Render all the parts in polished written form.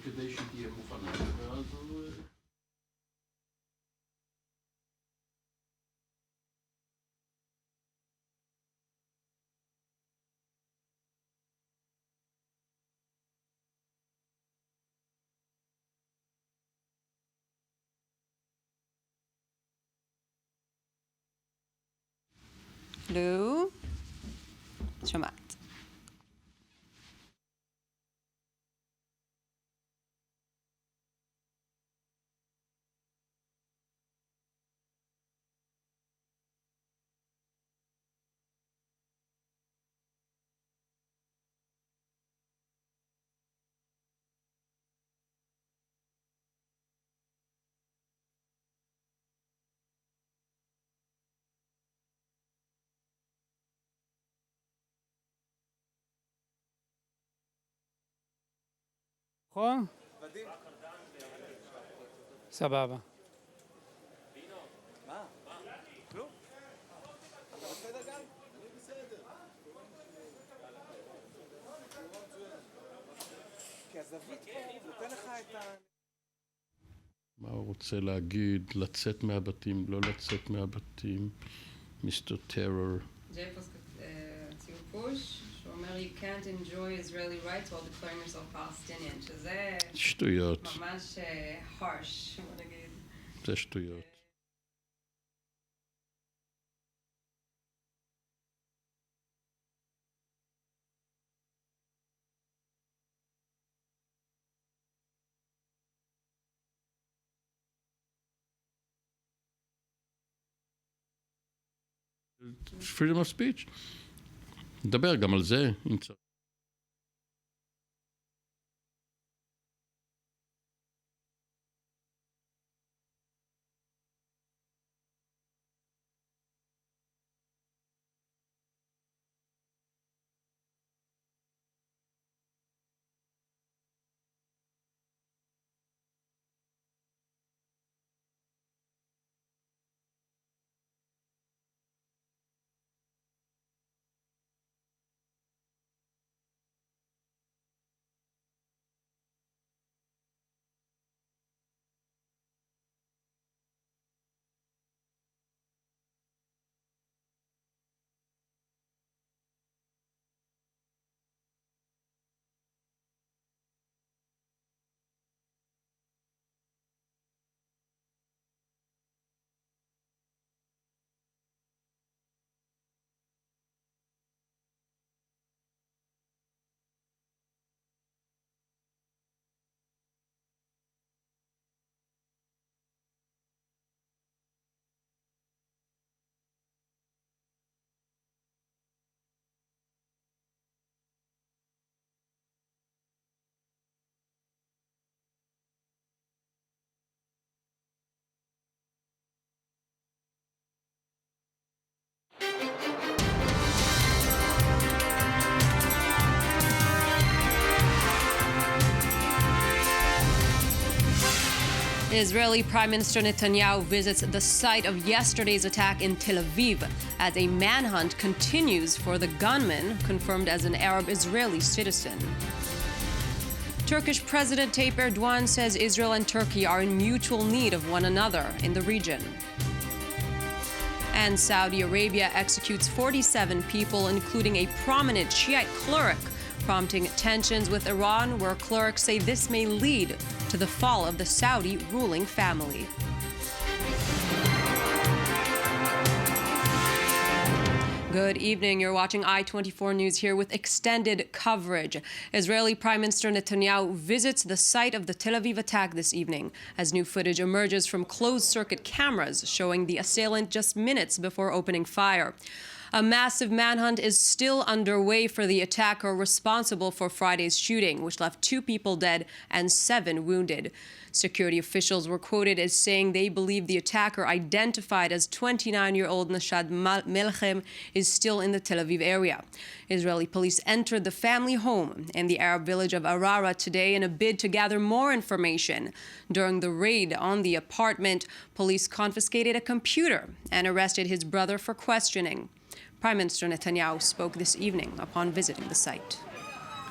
כדי שתהיה מוכנה, ואז הוא... לו, שומעת. נכון? סבבה. מה? כלום? אתה בסדר גם? אני בסדר. כי הזווית פה נותן לך את ה... מה הוא רוצה להגיד? לצאת מהבתים, לא לצאת מהבתים, מיסטר טרור. ג'ייפוס ציור פוש, שאומר you can't enjoy Israeli rights while declaring yourself Palestinian, שזה שטויות. ממש harsh, בוא נגיד. זה שטויות. freedom of speech. נדבר גם על זה, אם צריך. Israeli Prime Minister Netanyahu visits the site of yesterday's attack in Tel Aviv as a manhunt continues for the gunman, confirmed as an Arab-Israeli citizen. Turkish President Tayyip Erdogan says Israel and Turkey are in mutual need of one another in the region. And Saudi Arabia executes 47 people, including a prominent Shiite cleric, prompting tensions with Iran, where clerics say this may lead to the fall of the Saudi ruling family. Good evening. You're watching I-24 News here with extended coverage. Israeli Prime Minister Netanyahu visits the site of the Tel Aviv attack this evening as new footage emerges from closed-circuit cameras showing the assailant just minutes before opening fire. A massive manhunt is still underway for the attacker responsible for Friday's shooting, which left 2 people dead and 7 wounded. Security officials were quoted as saying they believe the attacker, identified as 29-year-old Nashad Melchem, is still in the Tel Aviv area. Israeli police entered the family home in the Arab village of Arara today in a bid to gather more information. During the raid on the apartment, police confiscated a computer and arrested his brother for questioning. Prime Minister Netanyahu spoke this evening upon visiting the site.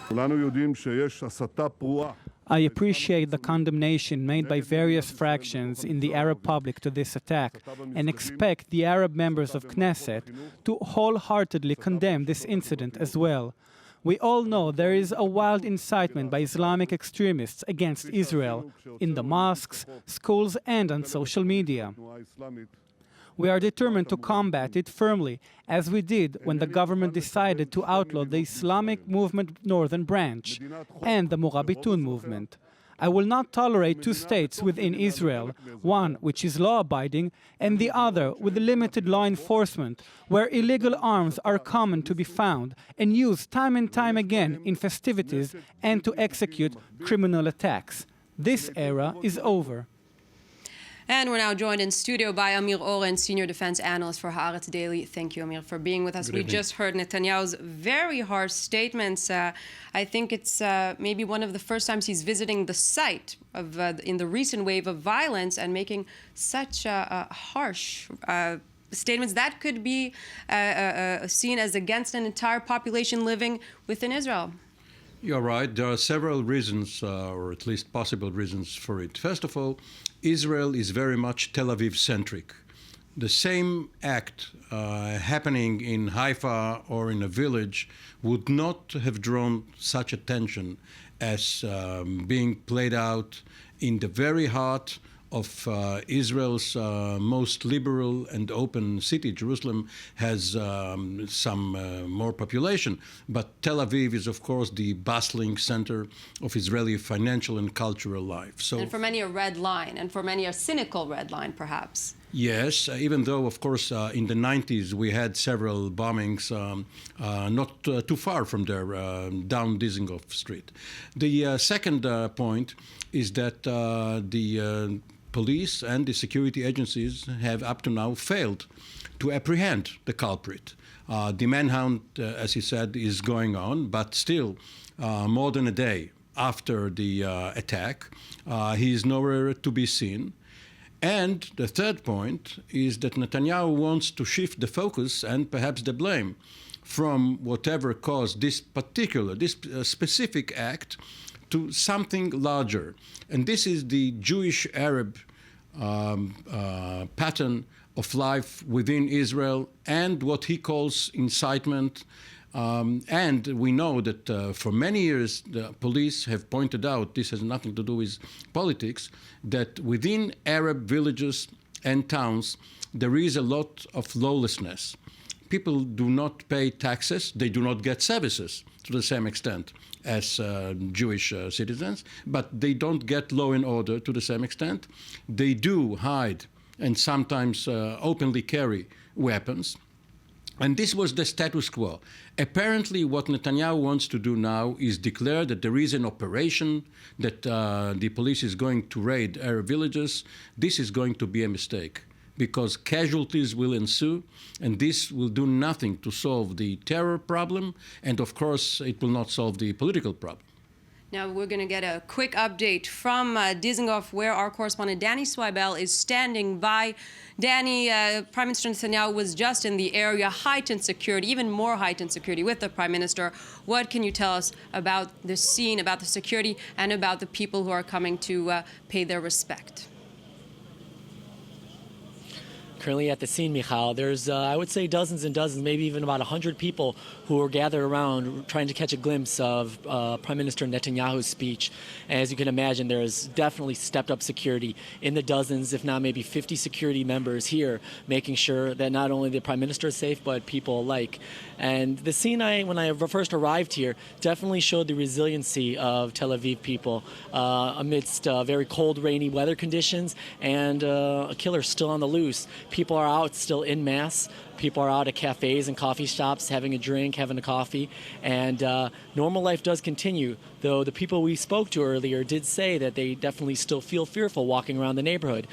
כולנו יודעים שיש הסתה פרועה. I appreciate the condemnation made by various fractions in the Arab public to this attack and expect the Arab members of Knesset to wholeheartedly condemn this incident as well. We all know there is a wild incitement by Islamic extremists against Israel in the mosques, schools, and on social media. We are determined to combat it firmly, as we did when the government decided to outlaw the Islamic Movement Northern Branch and the Murabitun movement. I will not tolerate two states within Israel, one which is law-abiding and the other with limited law enforcement, where illegal arms are common to be found and used time and time again in festivities and to execute criminal attacks. This era is over. And we're now joined in studio by Amir Oren, Senior Defense Analyst for Haaretz Daily. Thank you, Amir, for being with us. We just heard Netanyahu's very harsh statements. I think it's maybe one of the first times he's visiting the site of in the recent wave of violence and making such harsh statements that could be seen as against an entire population living within Israel. You're right. There are several reasons, or at least possible reasons for it. First of all, Israel is very much Tel Aviv-centric. The same act happening in Haifa or in a village would not have drawn such attention as being played out in the very heart of Israel's most liberal and open city. Jerusalem has some more population, but Tel Aviv is, of course, the bustling center of Israeli financial and cultural life. So, and for many a red line, and for many a cynical red line, perhaps. Yes, even though, of course, in the 90s we had several bombings not too far from there, down Dizengoff Street. The second point is that the police and the security agencies have up to now failed to apprehend the culprit. The manhunt, as he said, is going on, but still more than a day after the attack, he is nowhere to be seen. And the third point is that Netanyahu wants to shift the focus and perhaps the blame from whatever caused this specific act to something larger. And this is the Jewish-Arab pattern of life within Israel and what he calls incitement. And we know that for many years the police have pointed out, this has nothing to do with politics, that within Arab villages and towns there is a lot of lawlessness. People do not pay taxes, they do not get services to the same extent as Jewish citizens, but they don't get law and order to the same extent. They do hide and sometimes openly carry weapons. And this was the status quo. Apparently, what Netanyahu wants to do now is declare that there is an operation, that the police is going to raid Arab villages. This is going to be a mistake, because casualties will ensue, and this will do nothing to solve the terror problem, and of course, it will not solve the political problem. Now we're going to get a quick update from Dizengoff, where our correspondent Danny Swibel is standing by. Danny, Prime Minister Netanyahu was just in the area, heightened security, even more heightened security with the Prime Minister. What can you tell us about the scene, about the security, and about the people who are coming to pay their respect? Currently at the scene, Michal, there's, I would say, dozens and dozens, maybe even about 100 people who are gathered around trying to catch a glimpse of Prime Minister Netanyahu's speech. And as you can imagine, there's definitely stepped up security in the dozens, if not maybe 50 security members here, making sure that not only the Prime Minister is safe, but people alike. And the scene, when I first arrived here, definitely showed the resiliency of Tel Aviv people amidst very cold, rainy weather conditions and a killer still on the loose. People are out still en masse. People are out at cafes and coffee shops having a drink, having a coffee, and normal life does continue, though the people we spoke to earlier did say that they definitely still feel fearful walking around the neighborhood.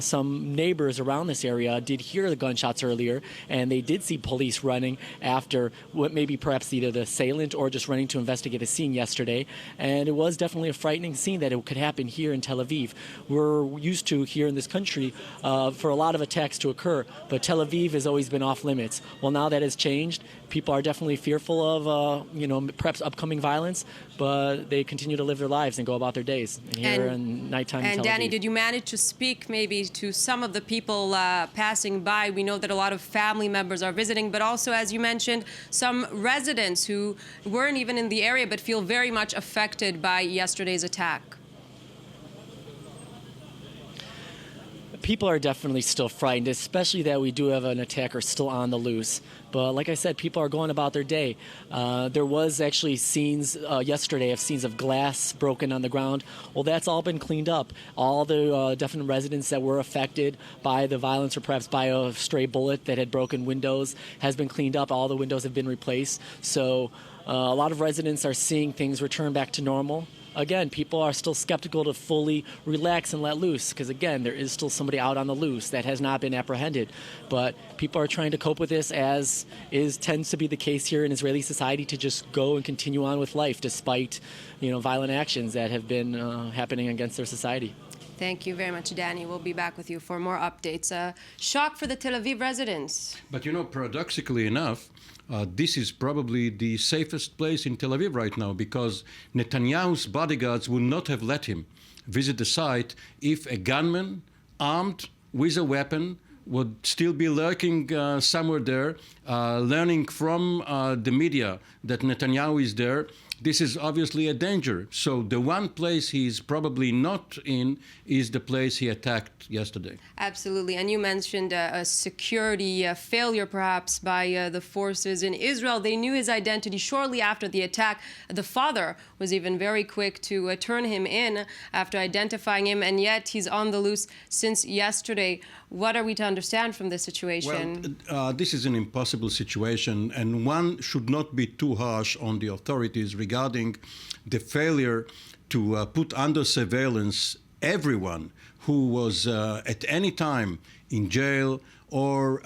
Some neighbors around this area did hear the gunshots earlier, and they did see police running after what maybe perhaps either the assailant or just running to investigate the scene yesterday, and it was definitely a frightening scene that it could happen here in Tel Aviv. We're used to here in this country for a lot of attacks attacks to occur, but Tel Aviv has always been off limits. Well, now that has changed. People are definitely fearful of, perhaps upcoming violence, but they continue to live their lives and go about their days. And here in nighttime in And Tel Danny, Aviv. did you manage to speak maybe to some of the people passing by? We know that a lot of family members are visiting, but also, as you mentioned, some residents who weren't even in the area but feel very much affected by yesterday's attack. People are definitely still frightened, especially that we do have an attacker still on the loose. But like I said, people are going about their day. There was actually scenes yesterday of scenes of glass broken on the ground. Well, that's all been cleaned up. All the definite residents that were affected by the violence or perhaps by a stray bullet that had broken windows has been cleaned up. All the windows have been replaced. So a lot of residents are seeing things return back to normal. Again, people are still skeptical to fully relax and let loose because, again, there is still somebody out on the loose that has not been apprehended. But people are trying to cope with this, as tends to be the case here in Israeli society, to just go and continue on with life despite, violent actions that have been happening against their society. Thank you very much, Danny. We'll be back with you for more updates. Shock for the Tel Aviv residents. But paradoxically enough, this is probably the safest place in Tel Aviv right now, because Netanyahu's bodyguards would not have let him visit the site if a gunman armed with a weapon would still be lurking somewhere there, learning from the media that Netanyahu is there. This is obviously a danger. So the one place he's probably not in is the place he attacked yesterday. Absolutely. And you mentioned a security failure, perhaps, by the forces in Israel. They knew his identity shortly after the attack. The father was even very quick to turn him in after identifying him, and yet he's on the loose since yesterday. What are we to understand from this situation? Well, this is an impossible situation, and one should not be too harsh on the authorities regarding the failure to put under surveillance everyone who was at any time in jail or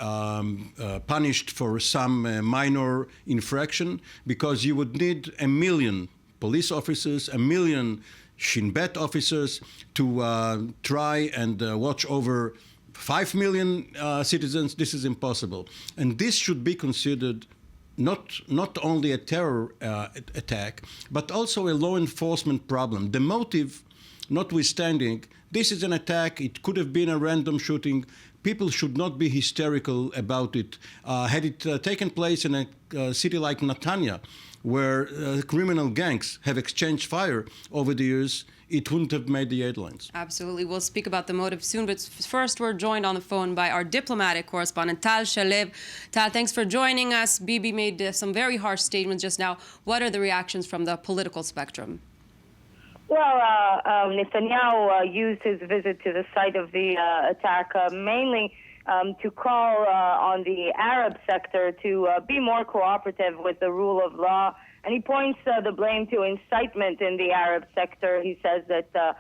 punished for some minor infraction, because you would need 1 million police officers, 1 million Shin Bet officers to try and watch over 5 million citizens. This is impossible. And this should be considered not only a terror attack, but also a law enforcement problem. The motive notwithstanding, this is an attack. It could have been a random shooting. People should not be hysterical about it. Had it taken place in a city like Netanya, where criminal gangs have exchanged fire over the years, it wouldn't have made the headlines. Absolutely. We'll speak about the motive soon, but first we're joined on the phone by our diplomatic correspondent, Tal Shalev. Tal, thanks for joining us. Bibi made some very harsh statements just now. What are the reactions from the political spectrum? Well, Netanyahu used his visit to the site of the attack mainly to call on the Arab sector to be more cooperative with the rule of law. And he points the blame to incitement in the Arab sector. He says that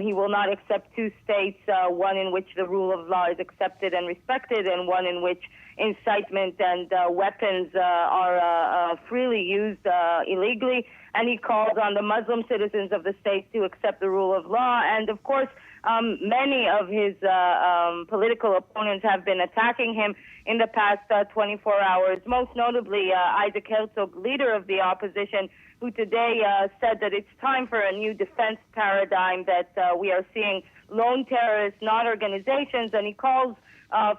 he will not accept two states, one in which the rule of law is accepted and respected, and one in which incitement and weapons are freely used illegally. And he calls on the Muslim citizens of the states to accept the rule of law. And, of course, many of his political opponents have been attacking him in the past 24 hours, most notably Isaac Herzog, leader of the opposition, who today said that it's time for a new defense paradigm, that we are seeing lone terrorists, not organizations, and he calls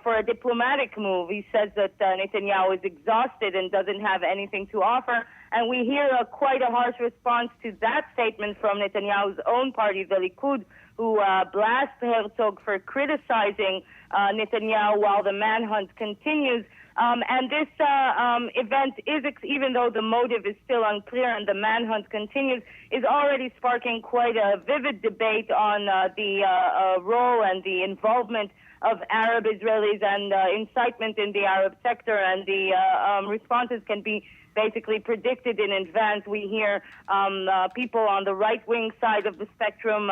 for a diplomatic move. He says that Netanyahu is exhausted and doesn't have anything to offer. And we hear quite a harsh response to that statement from Netanyahu's own party, the Likud, who blasts Herzog for criticizing Netanyahu while the manhunt continues. And this event is, even though the motive is still unclear and the manhunt continues, is already sparking quite a vivid debate on the role and the involvement of Arab Israelis and incitement in the Arab sector. And the responses can be basically predicted in advance. We hear people on the right-wing side of the spectrum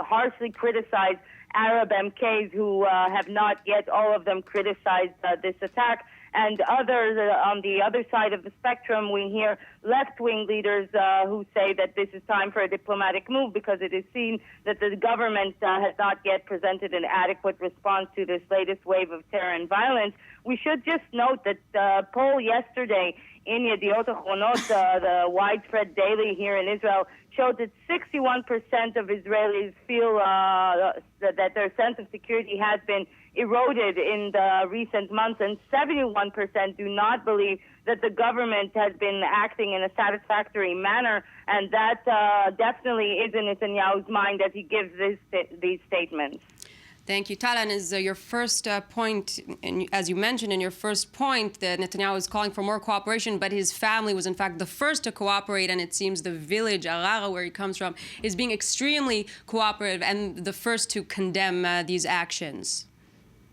harshly criticize Arab MKs who have not yet, all of them, criticized this attack. And others on the other side of the spectrum, we hear left-wing leaders who say that this is time for a diplomatic move because it is seen that the government has not yet presented an adequate response to this latest wave of terror and violence. We should just note that the poll yesterday in Yediot Achronot, the widespread daily here in Israel, showed that 61% of Israelis feel that their sense of security has been eroded in the recent months, and 71% do not believe that the government has been acting in a satisfactory manner, and that definitely is in Netanyahu's mind as he gives these statements. Thank you. Tal, and is your first point, and as you mentioned in your first point, that Netanyahu is calling for more cooperation, but his family was in fact the first to cooperate, and it seems the village, Arara, where he comes from, is being extremely cooperative and the first to condemn these actions.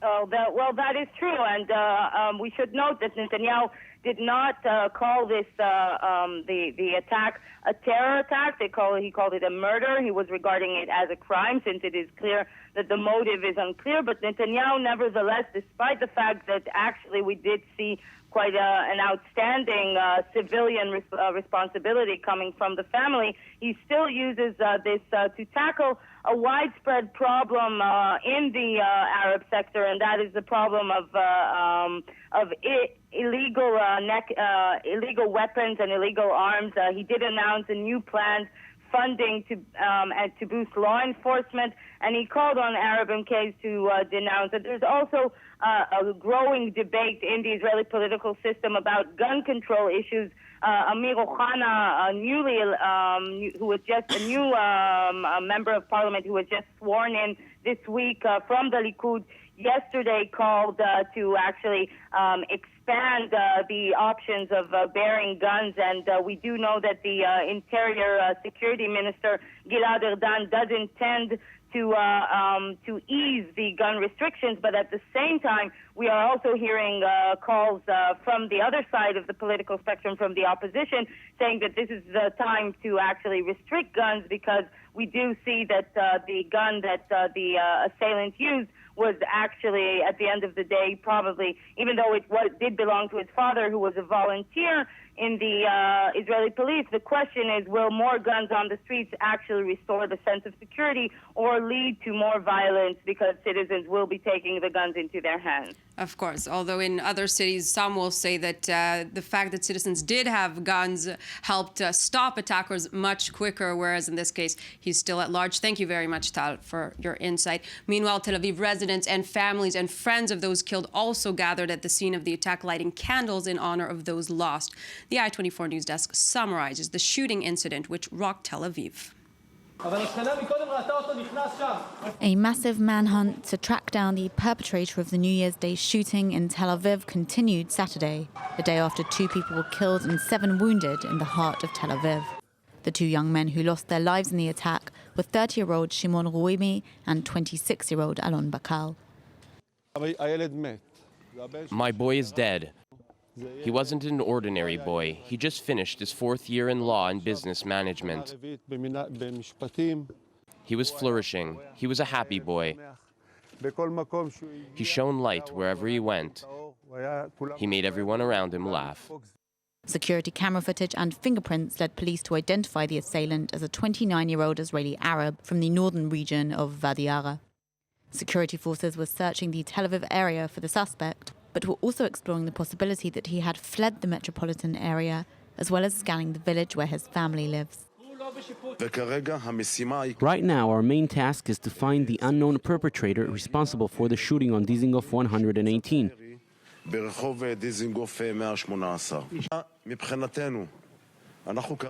Oh, that is true, and we should note that Netanyahu did not call this the attack a terror attack. He called it a murder. He was regarding it as a crime, since it is clear that the motive is unclear. But Netanyahu, nevertheless, despite the fact that actually we did see quite an outstanding civilian responsibility coming from the family, he still uses this to tackle a widespread problem in the Arab sector, and that is the problem of illegal weapons and illegal arms. He did announce a new plan funding to boost law enforcement, and he called on Arab MKs to denounce it. There's also a growing debate in the Israeli political system about gun control issues. Amir Ohana, who was just a new member of parliament who was just sworn in this week from the Likud, yesterday called to actually expand the options of bearing guns. And we do know that the Interior Security Minister, Gilad Erdan, does intend to ease the gun restrictions, but at the same time, we are also hearing calls from the other side of the political spectrum, from the opposition, saying that this is the time to actually restrict guns, because we do see that the gun that the assailant used was actually, at the end of the day, probably, even though it did belong to his father, who was a volunteer in the Israeli police, the question is, will more guns on the streets actually restore the sense of security or lead to more violence because citizens will be taking the guns into their hands? Of course, although in other cities, some will say that the fact that citizens did have guns helped stop attackers much quicker, whereas in this case, he's still at large. Thank you very much, Tal, for your insight. Meanwhile, Tel Aviv residents and families and friends of those killed also gathered at the scene of the attack, lighting candles in honor of those lost. The I-24 News Desk summarizes the shooting incident which rocked Tel Aviv. A massive manhunt to track down the perpetrator of the New Year's Day shooting in Tel Aviv continued Saturday, the day after 2 people were killed and 7 wounded in the heart of Tel Aviv. The 2 young men who lost their lives in the attack were 30-year-old Shimon Rouimi and 26-year-old Alon Bakal. My boy is dead. He wasn't an ordinary boy. He just finished his 4th year in law and business management. He was flourishing. He was a happy boy. He shone light wherever he went. He made everyone around him laugh. Security camera footage and fingerprints led police to identify the assailant as a 29-year-old Israeli Arab from the northern region of Wadi Ara. Security forces were searching the Tel Aviv area for the suspect, but were also exploring the possibility that he had fled the metropolitan area, as well as scanning the village where his family lives. Right now, our main task is to find the unknown perpetrator responsible for the shooting on Dizengoff 118.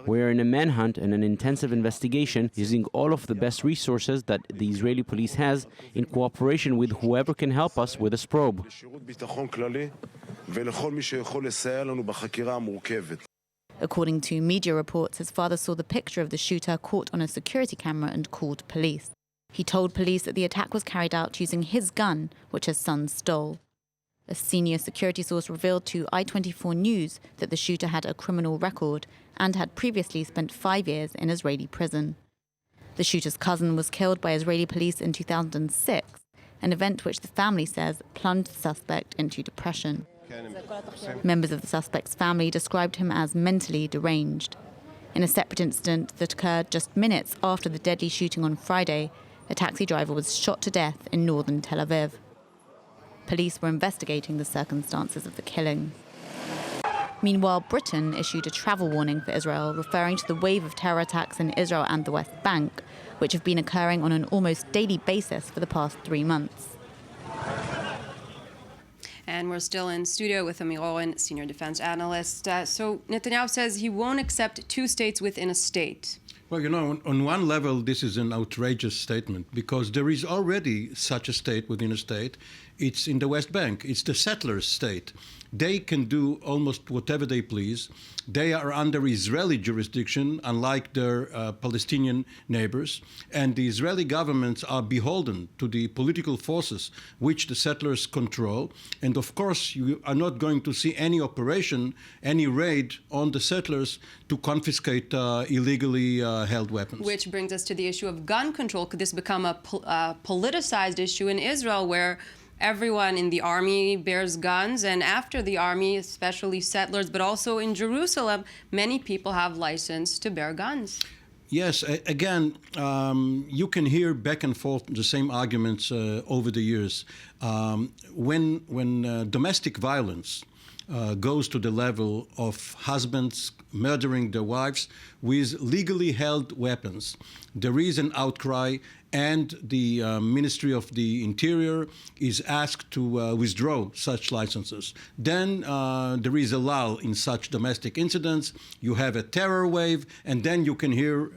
We're in a manhunt and an intensive investigation using all of the best resources that the Israeli police has in cooperation with whoever can help us with this probe. According to media reports, his father saw the picture of the shooter caught on a security camera and called police. He told police that the attack was carried out using his gun, which his son stole. A senior security source revealed to I-24 News that the shooter had a criminal record and had previously spent 5 years in Israeli prison. The shooter's cousin was killed by Israeli police in 2006, an event which the family says plunged the suspect into depression. Members of the suspect's family described him as mentally deranged. In a separate incident that occurred just minutes after the deadly shooting on Friday, a taxi driver was shot to death in northern Tel Aviv. Police were investigating the circumstances of the killing. Meanwhile, Britain issued a travel warning for Israel, referring to the wave of terror attacks in Israel and the West Bank, which have been occurring on an almost daily basis for the past 3 months. And we're still in studio with Amir Oren, senior defense analyst. So Netanyahu says he won't accept two states within a state. Well, you know, on one level, this is an outrageous statement because there is already such a state within a state. It's in the West Bank. It's the settlers' state. They can do almost whatever they please. They are under Israeli jurisdiction, unlike their Palestinian neighbors. And the Israeli governments are beholden to the political forces which the settlers control. And of course, you are not going to see any operation, any raid on the settlers to confiscate illegally held weapons. Which brings us to the issue of gun control. Could this become a politicized issue in Israel where everyone in the army bears guns, and after the army, especially settlers, but also in Jerusalem, many people have license to bear guns? Yes, again, you can hear back and forth the same arguments over the years. When domestic violence goes to the level of husbands murdering their wives with legally held weapons, there is an outcry, and the Ministry of the Interior is asked to withdraw such licenses. Then there is a lull in such domestic incidents. You have a terror wave, and then you can hear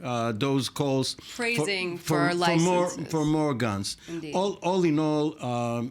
those calls praising for licenses. For more guns. Indeed. All in all,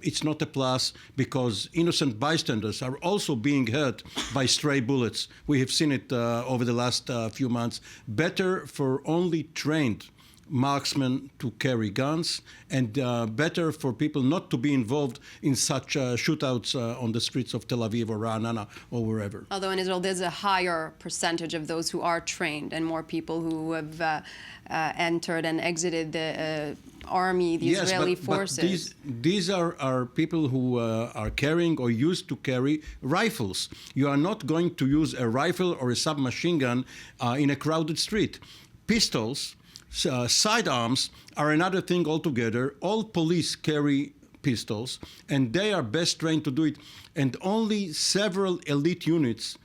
it's not a plus because innocent bystanders are also being hurt by stray bullets. We have seen it over the last few months. Better for only trained marksmen to carry guns, and better for people not to be involved in such shootouts on the streets of Tel Aviv or Ra'anana or wherever. Although in Israel there's a higher percentage of those who are trained and more people who have entered and exited the army, the Israeli forces. But these are people who are carrying or used to carry rifles. You are not going to use a rifle or a submachine gun in a crowded street. Pistols, sidearms are another thing altogether. All police carry pistols, and they are best trained to do it. And only several elite units,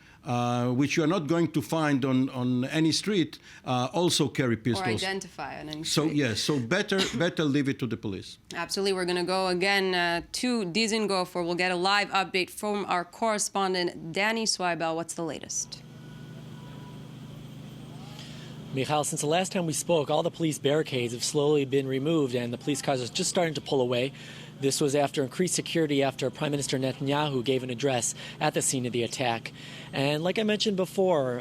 which you are not going to find on any street, also carry pistols. Or identify on any street. So yes, so better leave it to the police. Absolutely. We're going to go again to Dizengoff, where we'll get a live update from our correspondent, Danny Swibel. What's the latest? Michal, since the last time we spoke, all the police barricades have slowly been removed and the police cars are just starting to pull away. This was after increased security after Prime Minister Netanyahu gave an address at the scene of the attack. And like I mentioned before,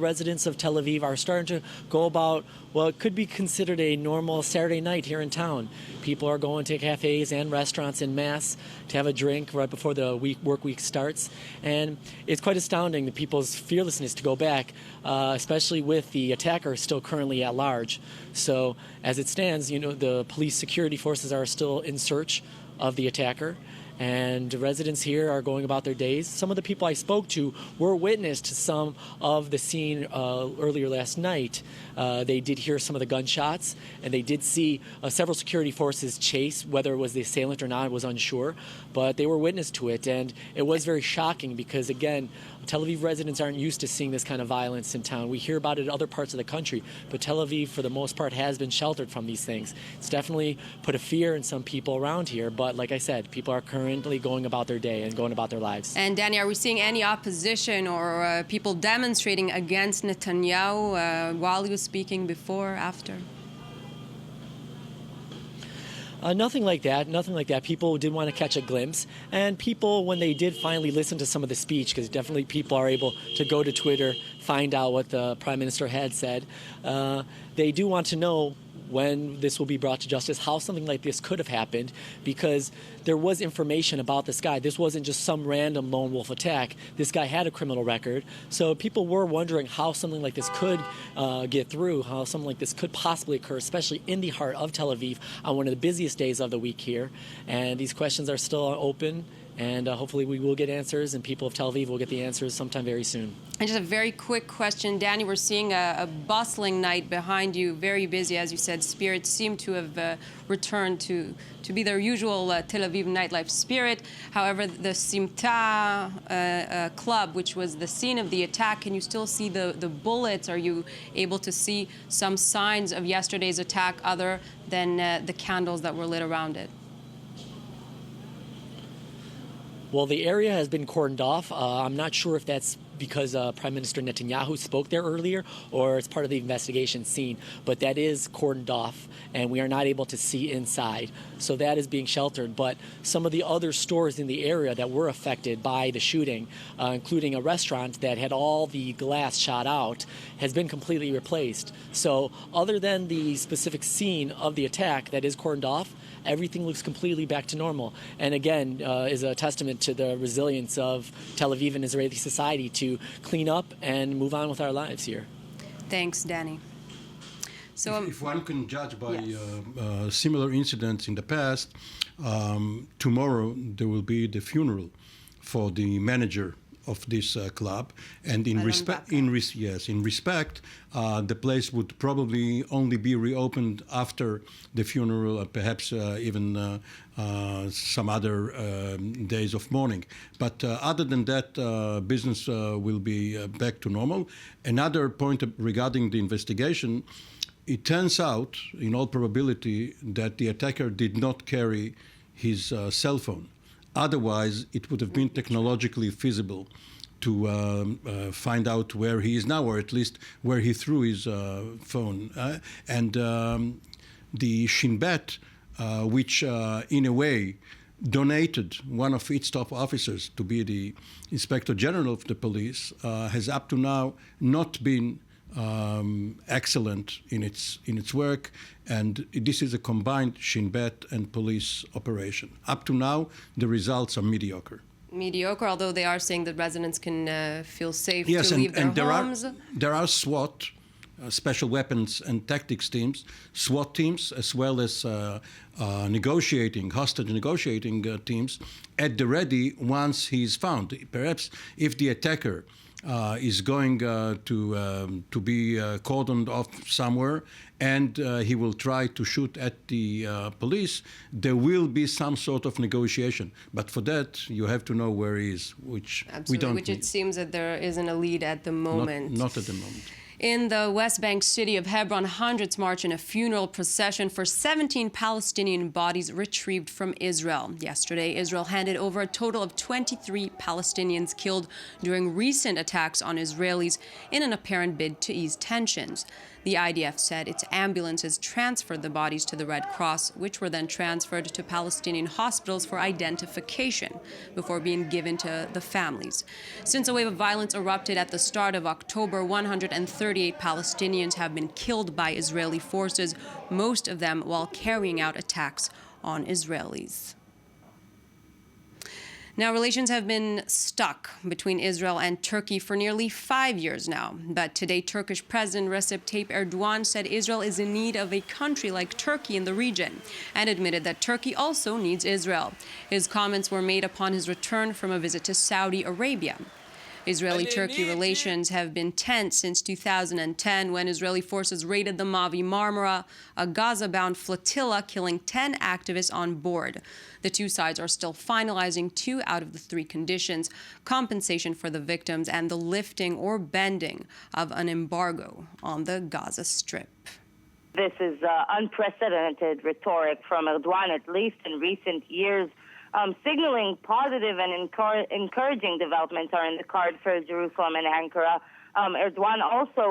residents of Tel Aviv are starting to go about what could be considered a normal Saturday night here in town. People are going to cafes and restaurants en masse to have a drink right before the work week starts. And it's quite astounding, the people's fearlessness to go back, especially with the attacker still currently at large. So as it stands, the police security forces are still in search of the attacker. And residents here are going about their days. Some of the people I spoke to were witness to some of the scene earlier last night. They did hear some of the gunshots, and they did see several security forces chase. Whether it was the assailant or not was unsure, but they were witness to it, and it was very shocking because, again, Tel Aviv residents aren't used to seeing this kind of violence in town. We hear about it in other parts of the country, but Tel Aviv, for the most part, has been sheltered from these things. It's definitely put a fear in some people around here, but like I said, people are currently going about their day and going about their lives. And Danny, are we seeing any opposition or people demonstrating against Netanyahu while he was speaking, before, after? Nothing like that. People did want to catch a glimpse. And people, when they did finally listen to some of the speech, because definitely people are able to go to Twitter, find out what the Prime Minister had said, they do want to know when this will be brought to justice, how something like this could have happened, because there was information about this guy. This wasn't just some random lone wolf attack. This guy had a criminal record. So people were wondering how something like this could get through, how something like this could possibly occur, especially in the heart of Tel Aviv on one of the busiest days of the week here. And these questions are still open. And hopefully we will get answers, and people of Tel Aviv will get the answers sometime very soon. And just a very quick question, Danny, we're seeing a bustling night behind you, very busy, as you said. Spirits seem to have returned to be their usual Tel Aviv nightlife spirit. However, the Simta club, which was the scene of the attack, can you still see the bullets? Are you able to see some signs of yesterday's attack other than the candles that were lit around it? Well, the area has been cordoned off. I'm not sure if that's because Prime Minister Netanyahu spoke there earlier or it's part of the investigation scene, but that is cordoned off and we are not able to see inside. So that is being sheltered. But some of the other stores in the area that were affected by the shooting, including a restaurant that had all the glass shot out, has been completely replaced. So other than the specific scene of the attack that is cordoned off, everything looks completely back to normal. And again, is a testament to the resilience of Tel Aviv and Israeli society to clean up and move on with our lives here. Thanks, Danny. So, if one can judge by similar incidents in the past, tomorrow there will be the funeral for the manager of this club, and in respect, the place would probably only be reopened after the funeral, perhaps even some other days of mourning. But other than that, business will be back to normal. Another point regarding the investigation. It turns out, in all probability, that the attacker did not carry his cell phone. Otherwise, it would have been technologically feasible to find out where he is now, or at least where he threw his phone. And the Shin Bet, which in a way donated one of its top officers to be the Inspector General of the police, has up to now not been excellent in its work, and this is a combined Shin Bet and police operation. Up to now, the results are mediocre. Mediocre, although they are saying that residents can feel safe to leave their homes. There are SWAT, special weapons and tactics teams, SWAT teams, as well as hostage negotiating teams at the ready once he's found. Perhaps if the attacker is going to be cordoned off somewhere and he will try to shoot at the police, there will be some sort of negotiation. But for that, you have to know where he is, which we don't. Which it seems that there isn't a lead at the moment. Not at the moment. In the West Bank city of Hebron, hundreds march in a funeral procession for 17 Palestinian bodies retrieved from Israel. Yesterday, Israel handed over a total of 23 Palestinians killed during recent attacks on Israelis in an apparent bid to ease tensions. The IDF said its ambulances transferred the bodies to the Red Cross, which were then transferred to Palestinian hospitals for identification before being given to the families. Since a wave of violence erupted at the start of October, 138 Palestinians have been killed by Israeli forces, most of them while carrying out attacks on Israelis. Now, relations have been stuck between Israel and Turkey for nearly 5 years now. But today, Turkish President Recep Tayyip Erdogan said Israel is in need of a country like Turkey in the region and admitted that Turkey also needs Israel. His comments were made upon his return from a visit to Saudi Arabia. Israeli-Turkey relations have been tense since 2010 when Israeli forces raided the Mavi Marmara, a Gaza-bound flotilla, killing 10 activists on board. The two sides are still finalizing 2 out of the 3 conditions: compensation for the victims and the lifting or bending of an embargo on the Gaza Strip. This is unprecedented rhetoric from Erdogan, at least in recent years. Signaling positive and encouraging developments are in the card for Jerusalem and Ankara. Erdogan also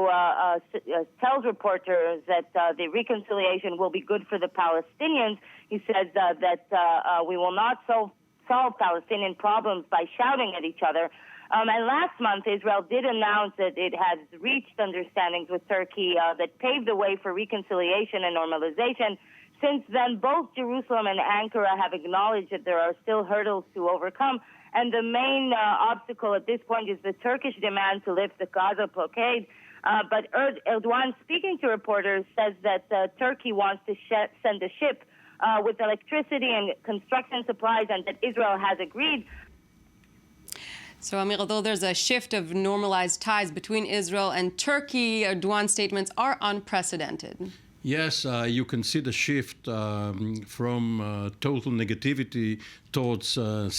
tells reporters that the reconciliation will be good for the Palestinians. He says that we will not solve solve Palestinian problems by shouting at each other. And last month, Israel did announce that it has reached understandings with Turkey that paved the way for reconciliation and normalization. Since then, both Jerusalem and Ankara have acknowledged that there are still hurdles to overcome. And the main obstacle at this point is the Turkish demand to lift the Gaza blockade. But Erdogan, speaking to reporters, says that Turkey wants to send a ship with electricity and construction supplies, and that Israel has agreed. So, Amir, although there's a shift of normalized ties between Israel and Turkey, Erdogan's statements are unprecedented. Yes, you can see the shift from total negativity towards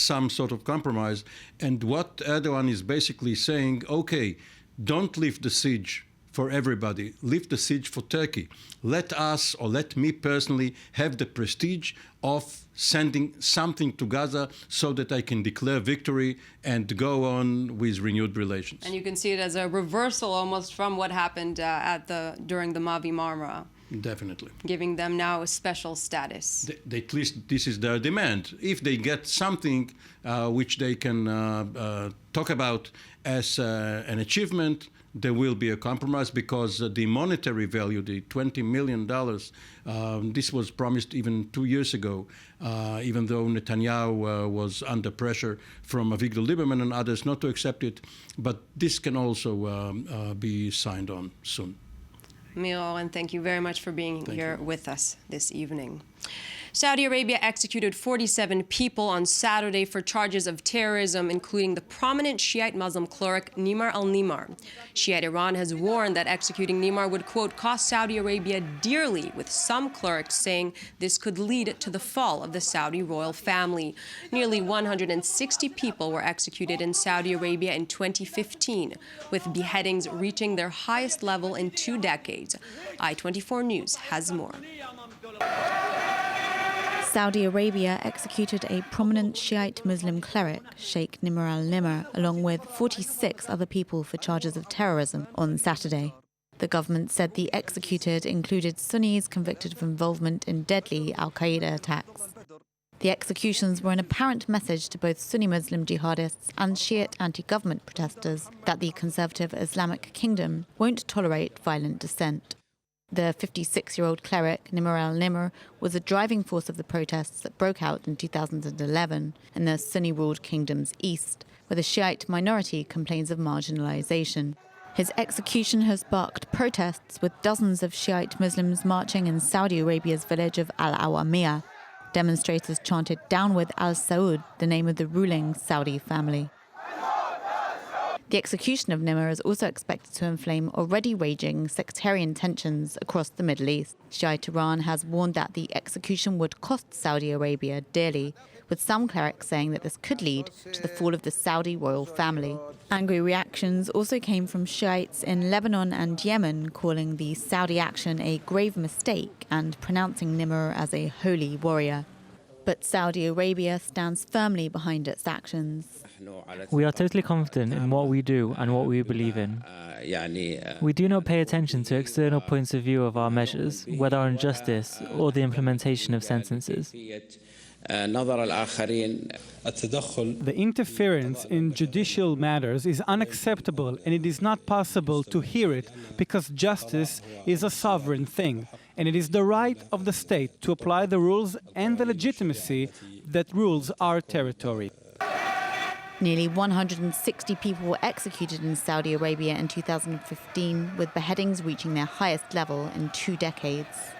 some sort of compromise. And what Erdogan is basically saying, okay, don't lift the siege for everybody, lift the siege for Turkey. Let us, or let me personally, have the prestige of sending something to Gaza so that I can declare victory and go on with renewed relations. And you can see it as a reversal almost from what happened during the Mavi Marmara. Definitely. Giving them now a special status. At least this is their demand. If they get something which they can talk about as an achievement, there will be a compromise, because the monetary value, the $20 million, this was promised even 2 years ago, even though Netanyahu was under pressure from Avigdor Lieberman and others not to accept it. But this can also be signed on soon. Amir Oren, thank you very much for being here with us this evening. Saudi Arabia executed 47 people on Saturday for charges of terrorism, including the prominent Shiite Muslim cleric Nimar al-Nimar. Shiite Iran has warned that executing Nimar would, quote, cost Saudi Arabia dearly, with some clerics saying this could lead to the fall of the Saudi royal family. Nearly 160 people were executed in Saudi Arabia in 2015, with beheadings reaching their highest level in 2 decades. I-24 News has more. Saudi Arabia executed a prominent Shiite Muslim cleric, Sheikh Nimar al-Nimar, along with 46 other people for charges of terrorism on Saturday. The government said the executed included Sunnis convicted of involvement in deadly al-Qaeda attacks. The executions were an apparent message to both Sunni Muslim jihadists and Shiite anti-government protesters that the conservative Islamic kingdom won't tolerate violent dissent. The 56-year-old cleric, Nimar al-Nimar, was a driving force of the protests that broke out in 2011 in the Sunni-ruled kingdom's east, where the Shiite minority complains of marginalization. His execution has sparked protests, with dozens of Shiite Muslims marching in Saudi Arabia's village of Al-Awamiyah. Demonstrators chanted "Down with Al Saud," the name of the ruling Saudi family. The execution of Nimar is also expected to inflame already raging sectarian tensions across the Middle East. Shiite Iran has warned that the execution would cost Saudi Arabia dearly, with some clerics saying that this could lead to the fall of the Saudi royal family. Angry reactions also came from Shiites in Lebanon and Yemen, calling the Saudi action a grave mistake and pronouncing Nimar as a holy warrior. But Saudi Arabia stands firmly behind its actions. We are totally confident in what we do and what we believe in. We do not pay attention to external points of view of our measures, whether on justice or the implementation of sentences. The interference in judicial matters is unacceptable, and it is not possible to hear it because justice is a sovereign thing, and it is the right of the state to apply the rules and the legitimacy that rules our territory. Nearly 160 people were executed in Saudi Arabia in 2015, with beheadings reaching their highest level in 2 decades.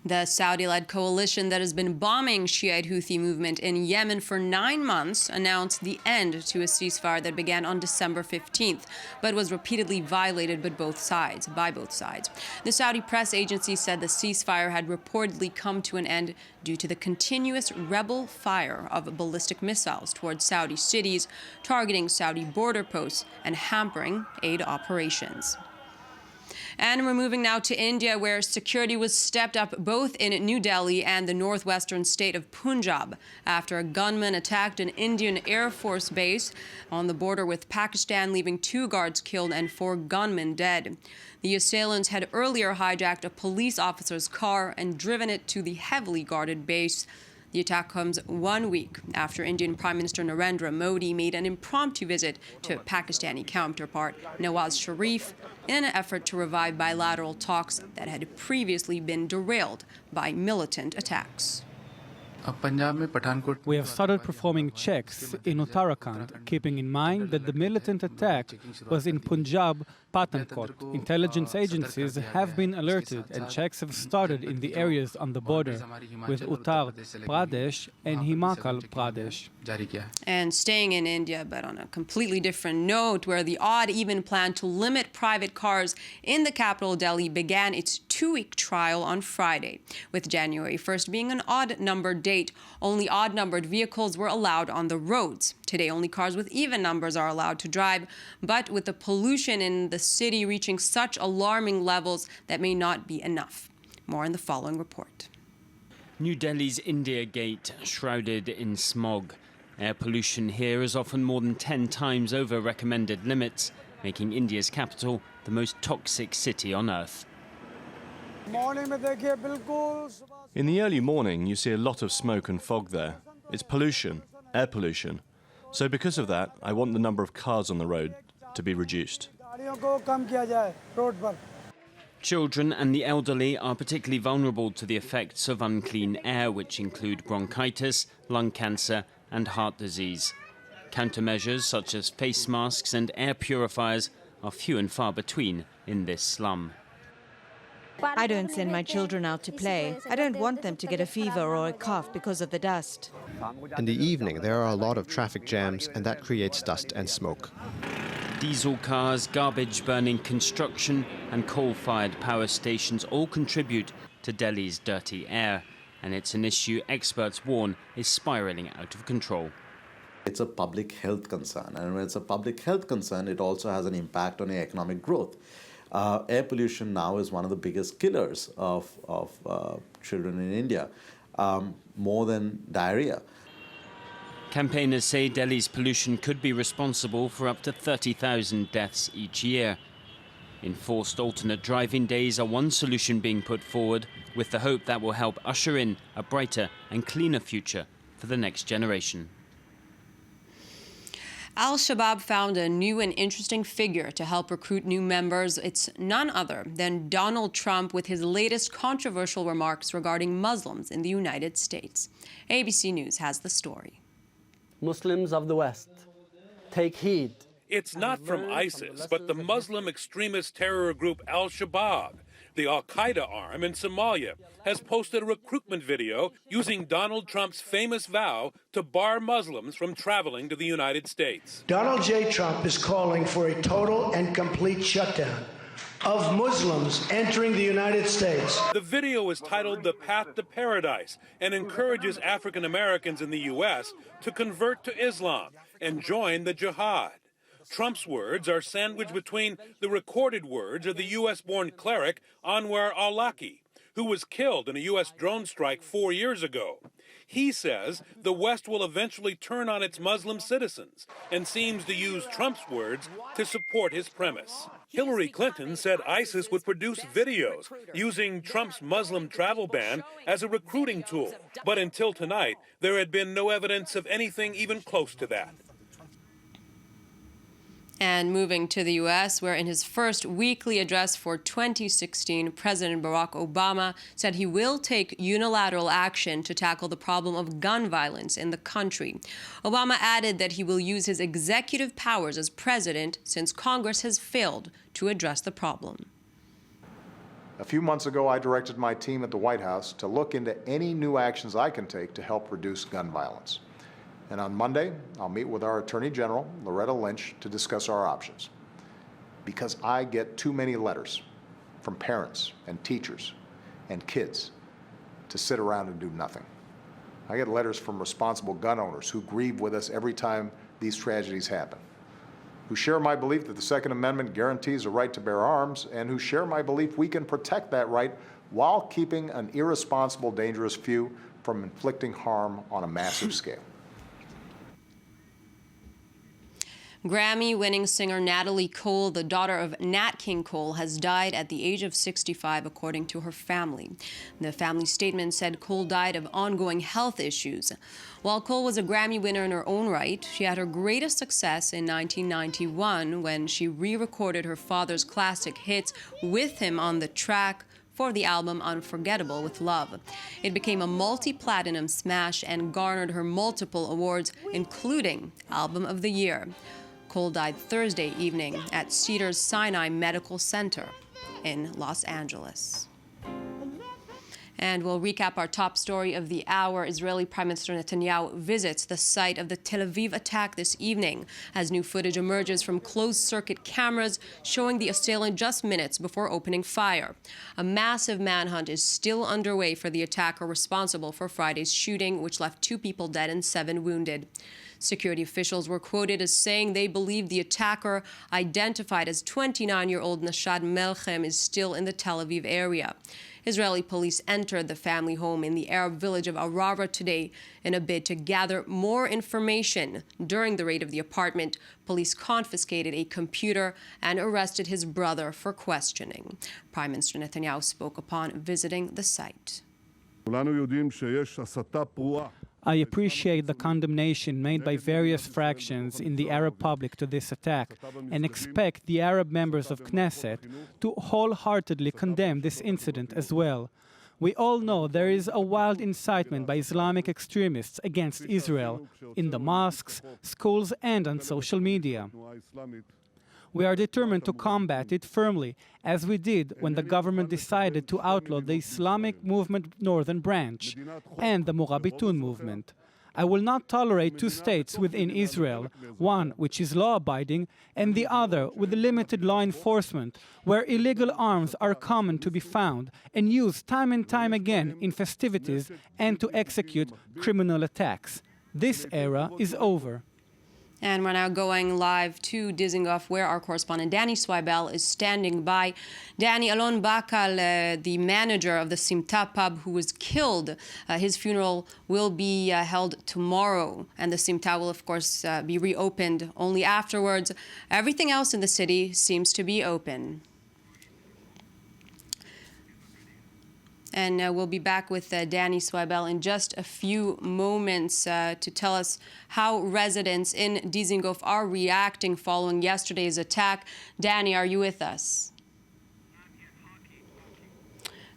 The Saudi-led coalition that has been bombing Shiite Houthi movement in Yemen for 9 months announced the end to a ceasefire that began on December 15th, but was repeatedly violated by both sides. The Saudi press agency said the ceasefire had reportedly come to an end due to the continuous rebel fire of ballistic missiles towards Saudi cities, targeting Saudi border posts and hampering aid operations. And we're moving now to India, where security was stepped up both in New Delhi and the northwestern state of Punjab after a gunman attacked an Indian Air Force base on the border with Pakistan, leaving 2 guards killed and 4 gunmen dead. The assailants had earlier hijacked a police officer's car and driven it to the heavily guarded base. The attack comes 1 week after Indian Prime Minister Narendra Modi made an impromptu visit to Pakistani counterpart Nawaz Sharif in an effort to revive bilateral talks that had previously been derailed by militant attacks. We have started performing checks in Uttarakhand, keeping in mind that the militant attack was in Punjab, Pathankot. Intelligence agencies have been alerted and checks have started in the areas on the border with Uttar Pradesh and Himachal Pradesh. And staying in India, but on a completely different note, where the odd-even plan to limit private cars in the capital, Delhi, began its 2-week trial on Friday. With January 1st being an odd-numbered date, only odd-numbered vehicles were allowed on the roads. Today, only cars with even numbers are allowed to drive, but with the pollution in the city reaching such alarming levels, that may not be enough. More in the following report. New Delhi's India Gate shrouded in smog. Air pollution here is often more than 10 times over recommended limits, making India's capital the most toxic city on earth. In the early morning, you see a lot of smoke and fog there. It's pollution, air pollution. So because of that, I want the number of cars on the road to be reduced. Children and the elderly are particularly vulnerable to the effects of unclean air, which include bronchitis, lung cancer, and heart disease. Countermeasures such as face masks and air purifiers are few and far between in this slum. I don't send my children out to play. I don't want them to get a fever or a cough because of the dust. In the evening, there are a lot of traffic jams, and that creates dust and smoke. Diesel cars, garbage-burning construction, and coal-fired power stations all contribute to Delhi's dirty air, and it's an issue experts warn is spiraling out of control. It's a public health concern, and when it's a public health concern, it also has an impact on economic growth. Air pollution now is one of the biggest killers of children in India, more than diarrhea. Campaigners say Delhi's pollution could be responsible for up to 30,000 deaths each year. Enforced alternate driving days are one solution being put forward, with the hope that will help usher in a brighter and cleaner future for the next generation. Al-Shabaab found a new and interesting figure to help recruit new members. It's none other than Donald Trump with his latest controversial remarks regarding Muslims in the United States. ABC News has the story. Muslims of the West, take heed. It's not from ISIS, but the Muslim extremist terror group Al-Shabaab. The Al-Qaeda arm in Somalia has posted a recruitment video using Donald Trump's famous vow to bar Muslims from traveling to the United States. Donald J. Trump is calling for a total and complete shutdown of Muslims entering the United States. The video is titled The Path to Paradise and encourages African Americans in the U.S. to convert to Islam and join the jihad. Trump's words are sandwiched between the recorded words of the U.S.-born cleric Anwar al-Awlaki, who was killed in a U.S. drone strike 4 years ago. He says the West will eventually turn on its Muslim citizens and seems to use Trump's words to support his premise. Hillary Clinton said ISIS would produce videos using Trump's Muslim travel ban as a recruiting tool. But until tonight, there had been no evidence of anything even close to that. And moving to the U.S., where in his first weekly address for 2016, President Barack Obama said he will take unilateral action to tackle the problem of gun violence in the country. Obama added that he will use his executive powers as president since Congress has failed to address the problem. A few months ago, I directed my team at the White House to look into any new actions I can take to help reduce gun violence. And on Monday, I'll meet with our Attorney General, Loretta Lynch, to discuss our options. Because I get too many letters from parents and teachers and kids to sit around and do nothing. I get letters from responsible gun owners who grieve with us every time these tragedies happen, who share my belief that the Second Amendment guarantees a right to bear arms, and who share my belief we can protect that right while keeping an irresponsible, dangerous few from inflicting harm on a massive scale. Grammy-winning singer Natalie Cole, the daughter of Nat King Cole, has died at the age of 65, according to her family. The family statement said Cole died of ongoing health issues. While Cole was a Grammy winner in her own right, she had her greatest success in 1991 when she re-recorded her father's classic hits with him on the track for the album Unforgettable with Love. It became a multi-platinum smash and garnered her multiple awards, including Album of the Year. Cole died Thursday evening at Cedars-Sinai Medical Center in Los Angeles. And we'll recap our top story of the hour. Israeli Prime Minister Netanyahu visits the site of the Tel Aviv attack this evening as new footage emerges from closed-circuit cameras showing the assailant just minutes before opening fire. A massive manhunt is still underway for the attacker responsible for Friday's shooting, which left 2 people dead and 7 wounded. Security officials were quoted as saying they believe the attacker, identified as 29-year-old Nashad Melchem, is still in the Tel Aviv area. Israeli police entered the family home in the Arab village of Arara today in a bid to gather more information. During the raid of the apartment, police confiscated a computer and arrested his brother for questioning. Prime Minister Netanyahu spoke upon visiting the site. I appreciate the condemnation made by various fractions in the Arab public to this attack and expect the Arab members of Knesset to wholeheartedly condemn this incident as well. We all know there is a wild incitement by Islamic extremists against Israel in the mosques, schools, and on social media. We are determined to combat it firmly, as we did when the government decided to outlaw the Islamic Movement Northern Branch and the Murabitun movement. I will not tolerate 2 states within Israel, one which is law-abiding and the other with limited law enforcement, where illegal arms are common to be found and used time and time again in festivities and to execute criminal attacks. This era is over. And we're now going live to Dizengoff, where our correspondent Danny Swibel is standing by. Danny, Alon Bakal, the manager of the Simta pub who was killed, his funeral will be held tomorrow. And the Simta will, of course, be reopened only afterwards. Everything else in the city seems to be open. And we'll be back with Danny Swibel in just a few moments to tell us how residents in Dizengoff are reacting following yesterday's attack. Danny, are you with us?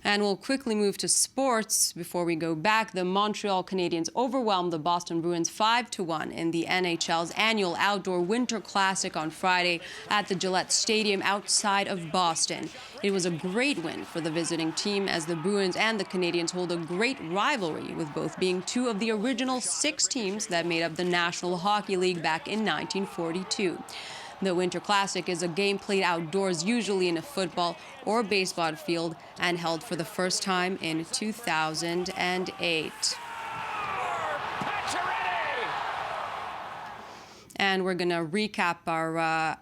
And we'll quickly move to sports before we go back. The Montreal Canadiens overwhelmed the Boston Bruins 5-1 in the NHL's annual outdoor winter classic on Friday at the Gillette Stadium outside of Boston. It was a great win for the visiting team, as the Bruins and the Canadiens hold a great rivalry, with both being 2 of the original 6 teams that made up the National Hockey League back in 1942. The Winter Classic is a game played outdoors, usually in a football or baseball field, and held for the first time in 2008. And we're going to recap our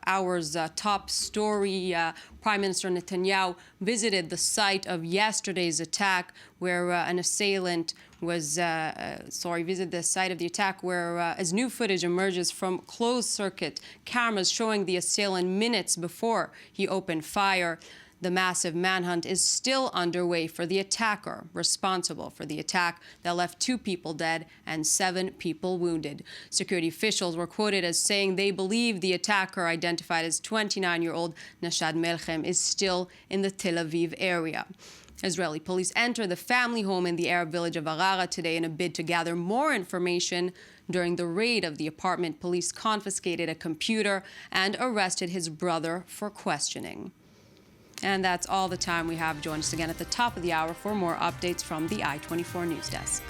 hour's top story. Prime Minister Netanyahu visited the site of yesterday's attack, where an assailant was, visited the site of the attack, where as new footage emerges from closed-circuit cameras showing the assailant minutes before he opened fire. The massive manhunt is still underway for the attacker responsible for the attack that left 2 people dead and 7 people wounded. Security officials were quoted as saying they believe the attacker, identified as 29-year-old Nashad Melchem, is still in the Tel Aviv area. Israeli police entered the family home in the Arab village of Arara today in a bid to gather more information. During the raid of the apartment, police confiscated a computer and arrested his brother for questioning. And that's all the time we have. Join us again at the top of the hour for more updates from the I-24 News Desk.